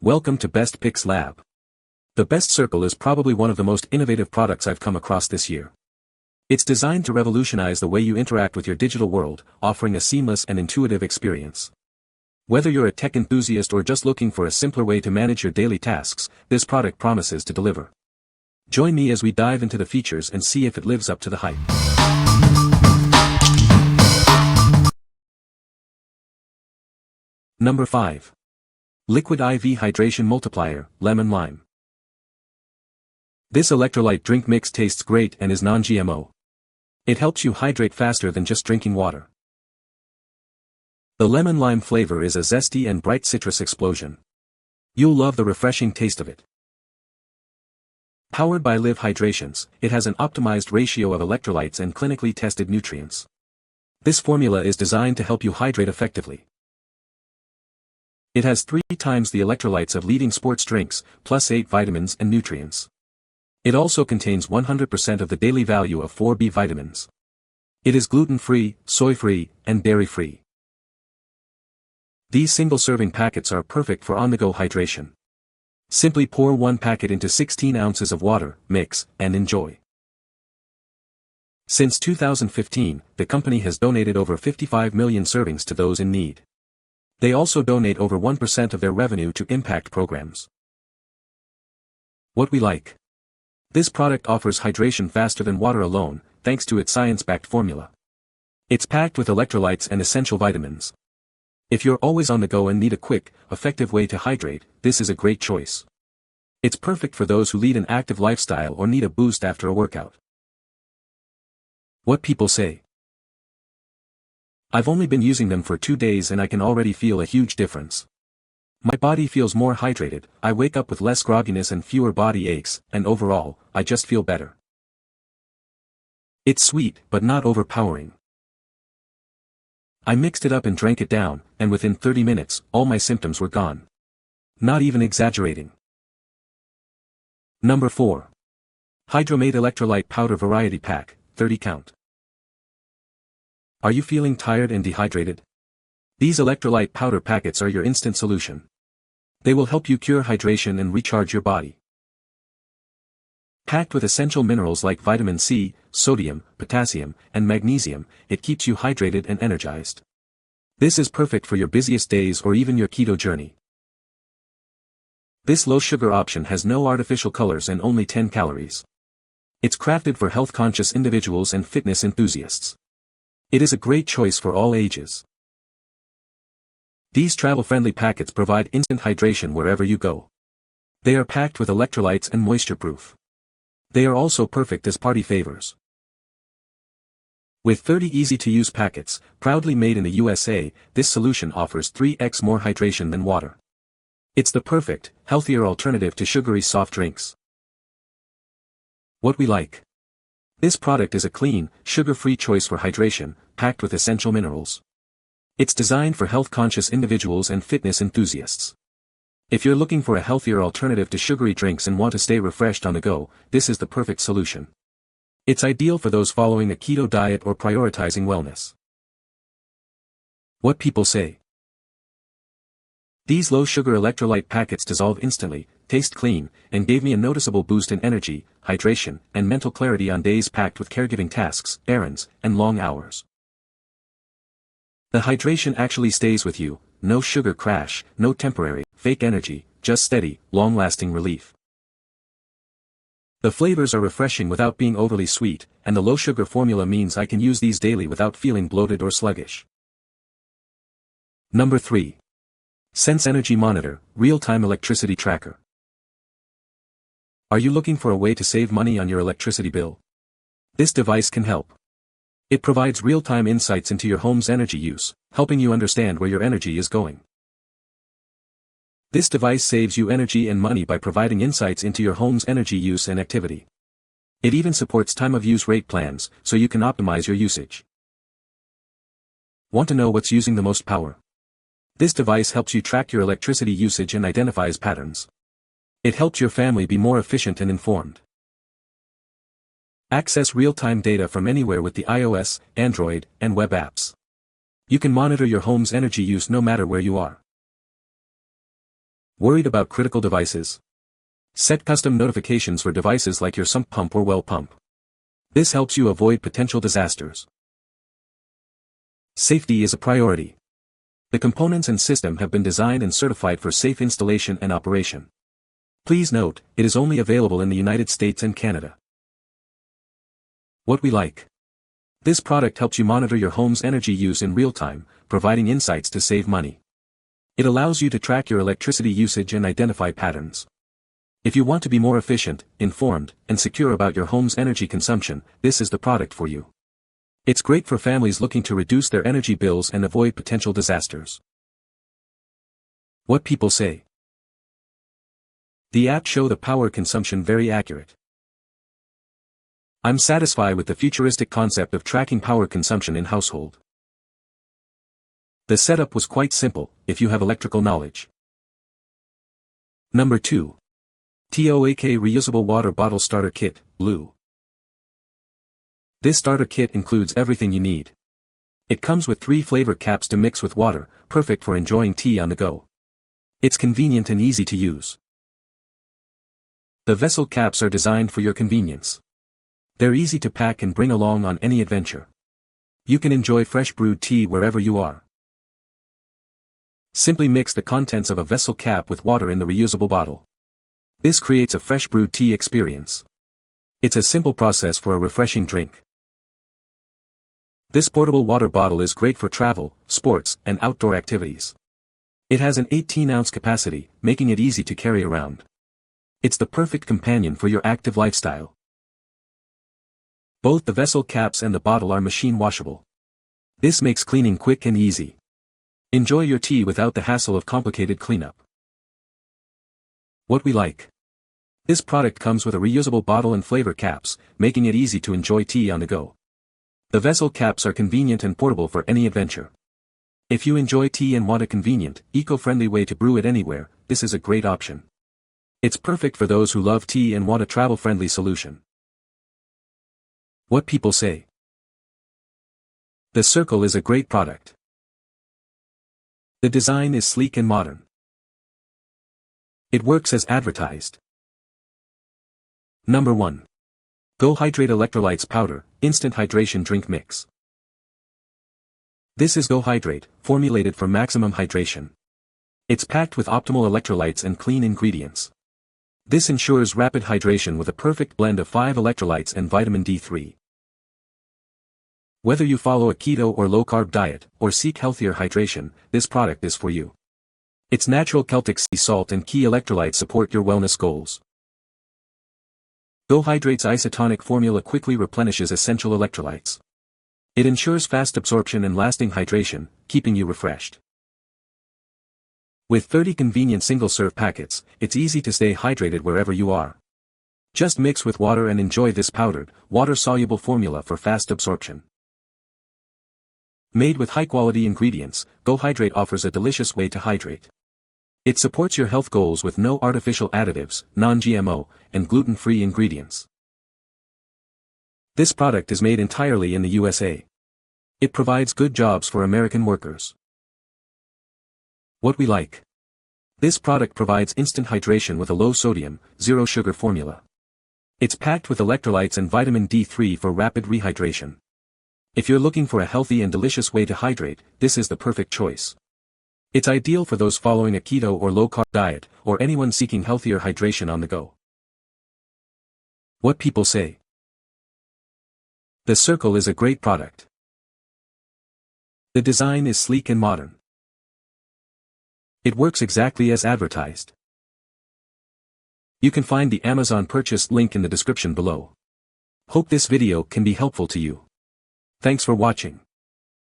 Welcome to Best Picks Lab. The Best Cirkle is probably one of the most innovative products I've come across this year. It's designed to revolutionize the way you interact with your digital world, offering a seamless and intuitive experience. Whether you're a tech enthusiast or just looking for a simpler way to manage your daily tasks, this product promises to deliver. Join me as we dive into the features and see if it lives up to the hype. Number 5. Liquid IV Hydration Multiplier, Lemon Lime. This electrolyte drink mix tastes great and is non-GMO. It helps you hydrate faster than just drinking water. The lemon lime flavor is a zesty and bright citrus explosion. You'll love the refreshing taste of it. Powered by Live Hydrations, it has an optimized ratio of electrolytes and clinically tested nutrients. This formula is designed to help you hydrate effectively. It has 3 times the electrolytes of leading sports drinks, plus 8 vitamins and nutrients. It also contains 100% of the daily value of 4B vitamins. It is gluten-free, soy-free, and dairy-free. These single-serving packets are perfect for on-the-go hydration. Simply pour 1 packet into 16 ounces of water, mix, and enjoy. Since 2015, the company has donated over 55 million servings to those in need. They also donate over 1% of their revenue to impact programs. What we like. This product offers hydration faster than water alone, thanks to its science-backed formula. It's packed with electrolytes and essential vitamins. If you're always on the go and need a quick, effective way to hydrate, this is a great choice. It's perfect for those who lead an active lifestyle or need a boost after a workout. What people say. I've only been using them for 2 days and I can already feel a huge difference. My body feels more hydrated, I wake up with less grogginess and fewer body aches, and overall, I just feel better. It's sweet, but not overpowering. I mixed it up and drank it down, and within 30 minutes, all my symptoms were gone. Not even exaggerating. Number 4. HydroMATE Electrolyte Powder Variety Pack, 30 count. Are you feeling tired and dehydrated? These electrolyte powder packets are your instant solution. They will help you cure hydration and recharge your body. Packed with essential minerals like vitamin C, sodium, potassium, and magnesium, it keeps you hydrated and energized. This is perfect for your busiest days or even your keto journey. This low-sugar option has no artificial colors and only 10 calories. It's crafted for health-conscious individuals and fitness enthusiasts. It is a great choice for all ages. These travel-friendly packets provide instant hydration wherever you go. They are packed with electrolytes and moisture-proof. They are also perfect as party favors. With 30 easy-to-use packets, proudly made in the USA, this solution offers 3x more hydration than water. It's the perfect, healthier alternative to sugary soft drinks. What we like. This product is a clean, sugar-free choice for hydration, packed with essential minerals. It's designed for health-conscious individuals and fitness enthusiasts. If you're looking for a healthier alternative to sugary drinks and want to stay refreshed on the go, this is the perfect solution. It's ideal for those following a keto diet or prioritizing wellness. What people say. These low-sugar electrolyte packets dissolve instantly, taste clean, and gave me a noticeable boost in energy, hydration, and mental clarity on days packed with caregiving tasks, errands, and long hours. The hydration actually stays with you, no sugar crash, no temporary, fake energy, just steady, long-lasting relief. The flavors are refreshing without being overly sweet, and the low-sugar formula means I can use these daily without feeling bloated or sluggish. Number 3. Sense Energy Monitor, Real-Time Electricity Tracker. Are you looking for a way to save money on your electricity bill? This device can help. It provides real-time insights into your home's energy use, helping you understand where your energy is going. This device saves you energy and money by providing insights into your home's energy use and activity. It even supports time-of-use rate plans, so you can optimize your usage. Want to know what's using the most power? This device helps you track your electricity usage and identifies patterns. It helps your family be more efficient and informed. Access real-time data from anywhere with the iOS, Android, and web apps. You can monitor your home's energy use no matter where you are. Worried about critical devices? Set custom notifications for devices like your sump pump or well pump. This helps you avoid potential disasters. Safety is a priority. The components and system have been designed and certified for safe installation and operation. Please note, it is only available in the United States and Canada. What we like. This product helps you monitor your home's energy use in real time, providing insights to save money. It allows you to track your electricity usage and identify patterns. If you want to be more efficient, informed, and secure about your home's energy consumption, this is the product for you. It's great for families looking to reduce their energy bills and avoid potential disasters. What people say. The app show the power consumption very accurate. I'm satisfied with the futuristic concept of tracking power consumption in household. The setup was quite simple, if you have electrical knowledge. Number 2. TOAK Reusable Water Bottle Starter Kit, Blue. This starter kit includes everything you need. It comes with 3 flavor caps to mix with water, perfect for enjoying tea on the go. It's convenient and easy to use. The vessel caps are designed for your convenience. They're easy to pack and bring along on any adventure. You can enjoy fresh brewed tea wherever you are. Simply mix the contents of a vessel cap with water in the reusable bottle. This creates a fresh brewed tea experience. It's a simple process for a refreshing drink. This portable water bottle is great for travel, sports, and outdoor activities. It has an 18-ounce capacity, making it easy to carry around. It's the perfect companion for your active lifestyle. Both the vessel caps and the bottle are machine washable. This makes cleaning quick and easy. Enjoy your tea without the hassle of complicated cleanup. What we like. This product comes with a reusable bottle and flavor caps, making it easy to enjoy tea on the go. The vessel caps are convenient and portable for any adventure. If you enjoy tea and want a convenient, eco-friendly way to brew it anywhere, this is a great option. It's perfect for those who love tea and want a travel-friendly solution. What people say. The Cirkle is a great product. The design is sleek and modern. It works as advertised. Number 1. GoHydrate Electrolytes Powder, Instant Hydration Drink Mix. This is GoHydrate, formulated for maximum hydration. It's packed with optimal electrolytes and clean ingredients. This ensures rapid hydration with a perfect blend of 5 electrolytes and vitamin D3. Whether you follow a keto or low-carb diet, or seek healthier hydration, this product is for you. Its natural Celtic sea salt and key electrolytes support your wellness goals. GoHydrate's isotonic formula quickly replenishes essential electrolytes. It ensures fast absorption and lasting hydration, keeping you refreshed. With 30 convenient single-serve packets, it's easy to stay hydrated wherever you are. Just mix with water and enjoy this powdered, water-soluble formula for fast absorption. Made with high-quality ingredients, GoHydrate offers a delicious way to hydrate. It supports your health goals with no artificial additives, non-GMO, and gluten-free ingredients. This product is made entirely in the USA. It provides good jobs for American workers. What we like. This product provides instant hydration with a low-sodium, zero-sugar formula. It's packed with electrolytes and vitamin D3 for rapid rehydration. If you're looking for a healthy and delicious way to hydrate, this is the perfect choice. It's ideal for those following a keto or low-carb diet, or anyone seeking healthier hydration on the go. What people say. The Cirkle is a great product. The design is sleek and modern. It works exactly as advertised. You can find the Amazon purchase link in the description below. Hope this video can be helpful to you. Thanks for watching.